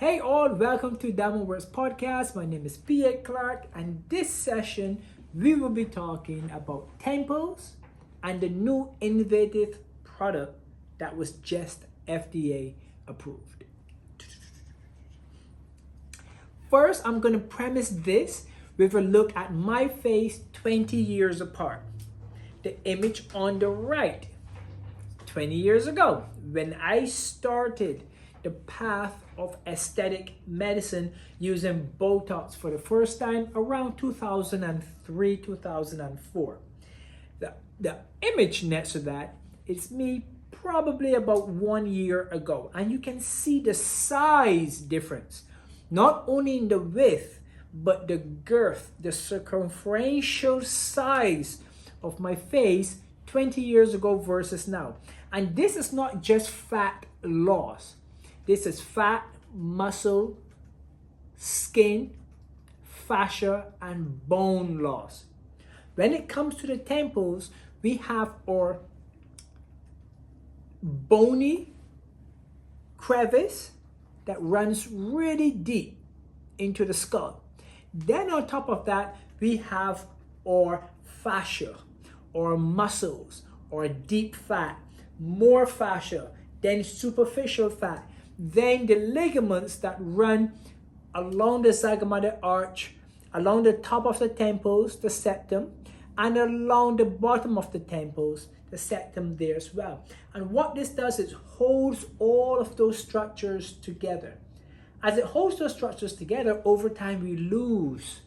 Hey all, welcome to M.H.S podcast. My name is Carl Clarke, and this session we will be talking about temples and the new innovative product that was just FDA approved. First, I'm going to premise this with a look at my face 20 years apart. The image on the right, 20 years ago, when I started the path of aesthetic medicine using Botox for the first time around 2003, 2004. The image next to that is me probably about 1 year ago, and you can see the size difference, not only in the width, but the girth, the circumferential size of my face 20 years ago versus now. And this is not just fat loss. This is fat, muscle, skin, fascia, and bone loss. When it comes to the temples, we have our bony crevice that runs really deep into the skull. Then on top of that, we have our fascia, or muscles, or deep fat, more fascia, then superficial fat, then the ligaments that run along the zygomatic arch, along the top of the temples, the septum, and along the bottom of the temples, the septum there as well. And what this does is holds all of those structures together. As it holds those structures together, over time we lose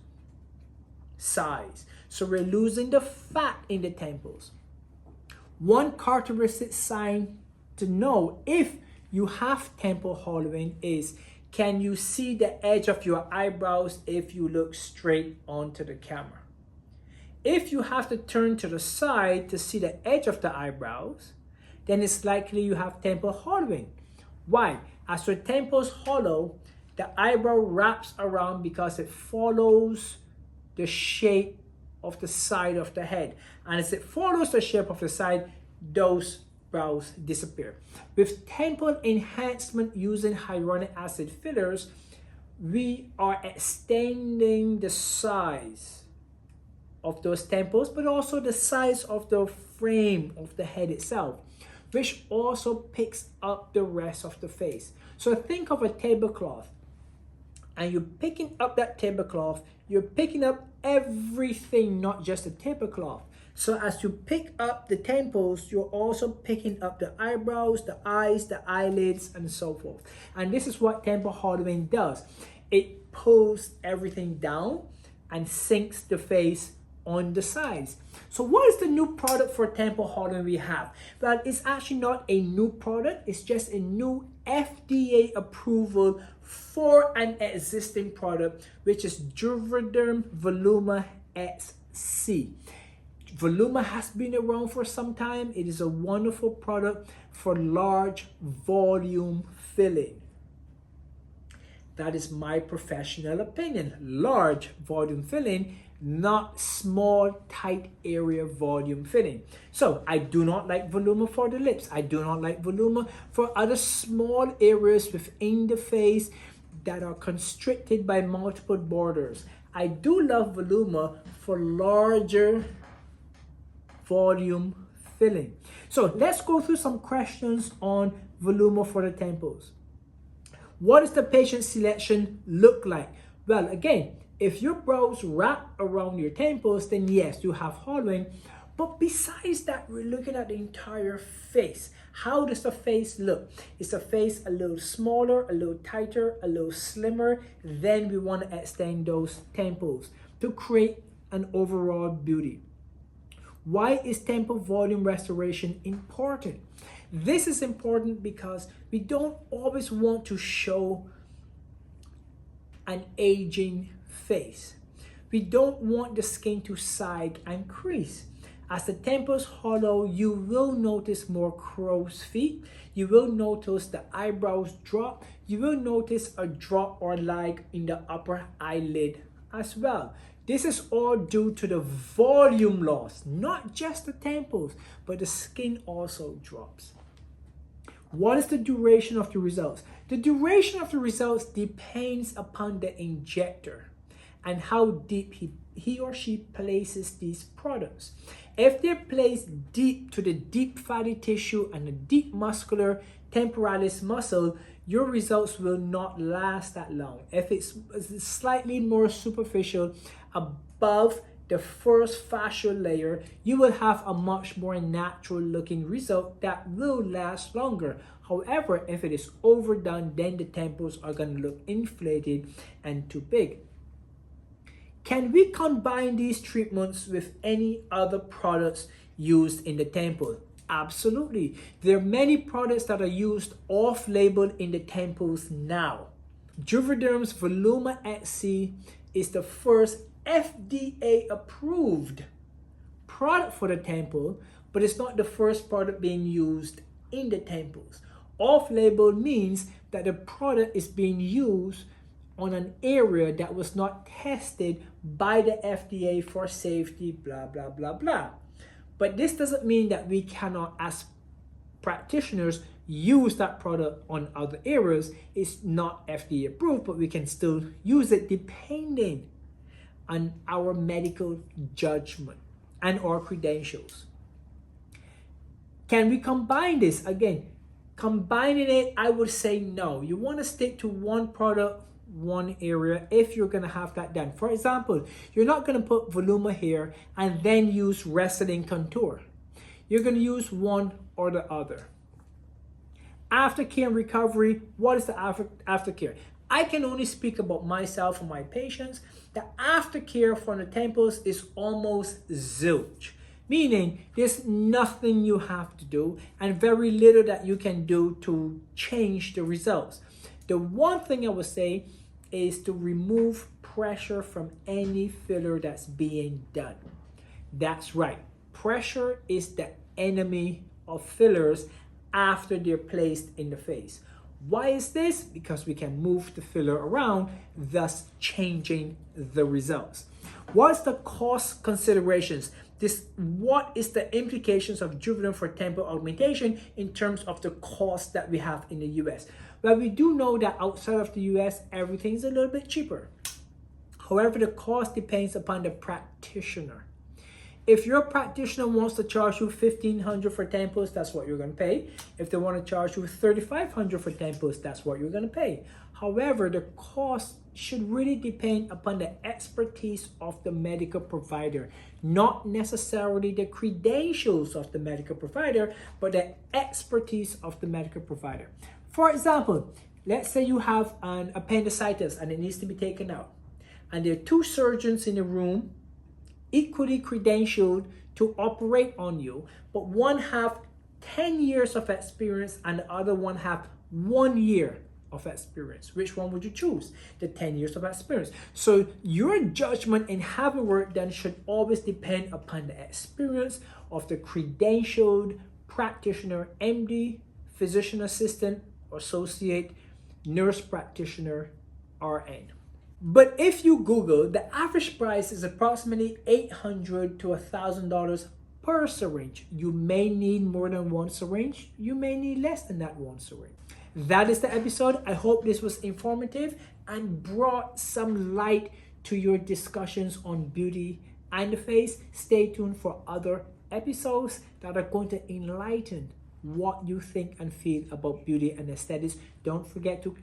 size. So we're losing the fat in the temples. One characteristic sign to know if you have temple hollowing is, can you see the edge of your eyebrows if you look straight onto the camera? If you have to turn to the side to see the edge of the eyebrows, then it's likely you have temple hollowing. Why? As your temples hollow, the eyebrow wraps around because it follows the shape of the side of the head. And as it follows the shape of the side, those brows disappear. With temple enhancement using hyaluronic acid fillers, we are extending the size of those temples, but also the size of the frame of the head itself, which also picks up the rest of the face. So think of a tablecloth, and you're picking up that tablecloth, you're picking up everything, not just the tablecloth. So as you pick up the temples, you're also picking up the eyebrows, the eyes, the eyelids, and so forth. And this is what temple hollowing does. It pulls everything down and sinks the face on the sides. So what is the new product for temple hollowing we have? Well, it's actually not a new product. It's just a new FDA approval for an existing product, which is Juvederm Voluma SC. Voluma has been around for some time. It is a wonderful product for large volume filling. That is my professional opinion. Large volume filling, not small, tight area volume filling. So I do not like Voluma for the lips. I do not like Voluma for other small areas within the face that are constricted by multiple borders. I do love Voluma for larger volume filling. So let's go through some questions on Voluma for the temples. What does the patient selection look like? Well, again, if your brows wrap around your temples, then yes, you have hollowing. But besides that, we're looking at the entire face. How does the face look? Is the face a little smaller, a little tighter, a little slimmer? Then we want to extend those temples to create an overall beauty. Why is temple volume restoration important? This is important because we don't always want to show an aging face. We don't want the skin to sag and crease. As the temples hollow, you will notice more crow's feet. You will notice the eyebrows drop. You will notice a drop or lag in the upper eyelid as well. This is all due to the volume loss, not just the temples, but the skin also drops. What is the duration of the results? The duration of the results depends upon the injector and how deep he or she places these products. If they're placed deep to the deep fatty tissue and the deep muscular temporalis muscle, your results will not last that long. If it's slightly more superficial above the first fascial layer, you will have a much more natural looking result that will last longer. However, if it is overdone, then the temples are going to look inflated and too big. Can we combine these treatments with any other products used in the temple? Absolutely. There are many products that are used off-label in the temples now. Juvederm's Voluma XC is the first FDA approved product for the temple, but it's not the first product being used in the temples. Off-label means that the product is being used on an area that was not tested by the FDA for safety, blah, blah, blah, blah. But this doesn't mean that we cannot, as practitioners, use that product on other areas. It's not FDA approved, but we can still use it depending on our medical judgment and our credentials. Can we combine this? Again, combining it, I would say no. You want to stick to one product, one area if you're going to have that done. For example, you're not going to put Voluma here and then use Wrestling Contour. You're going to use one or the other. Aftercare and recovery, what is the aftercare? I can only speak about myself and my patients. The aftercare for the temples is almost zilch, meaning there's nothing you have to do and very little that you can do to change the results. The one thing I would say is to remove pressure from any filler that's being done. That's right. Pressure is the enemy of fillers after they're placed in the face. Why is this? Because we can move the filler around, thus changing the results. What's the cost considerations? What is the implications of Juvederm for temple augmentation in terms of the cost that we have in the US? Well, we do know that outside of the US, everything's a little bit cheaper. However, the cost depends upon the practitioner. If your practitioner wants to charge you $1,500 for temples, that's what you're going to pay. If they want to charge you $3,500 for temples, that's what you're going to pay. However, the cost should really depend upon the expertise of the medical provider, not necessarily the credentials of the medical provider, but the expertise of the medical provider. For example, let's say you have an appendicitis and it needs to be taken out, and there are two surgeons in the room equally credentialed to operate on you, but one have 10 years of experience and the other one have 1 year of experience. Which one would you choose? The 10 years of experience. So your judgment in having work done should always depend upon the experience of the credentialed practitioner, MD, physician assistant, associate, nurse practitioner, RN. But if you Google, the average price is approximately $800 to $1,000 per syringe. You may need more than one syringe. You may need less than that one syringe. That is the episode. I hope this was informative and brought some light to your discussions on beauty and the face. Stay tuned for other episodes that are going to enlighten what you think and feel about beauty and aesthetics. Don't forget to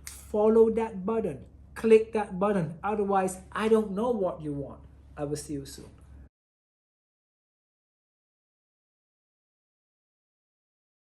follow that button. Click that button. Otherwise, I don't know what you want. I will see you soon.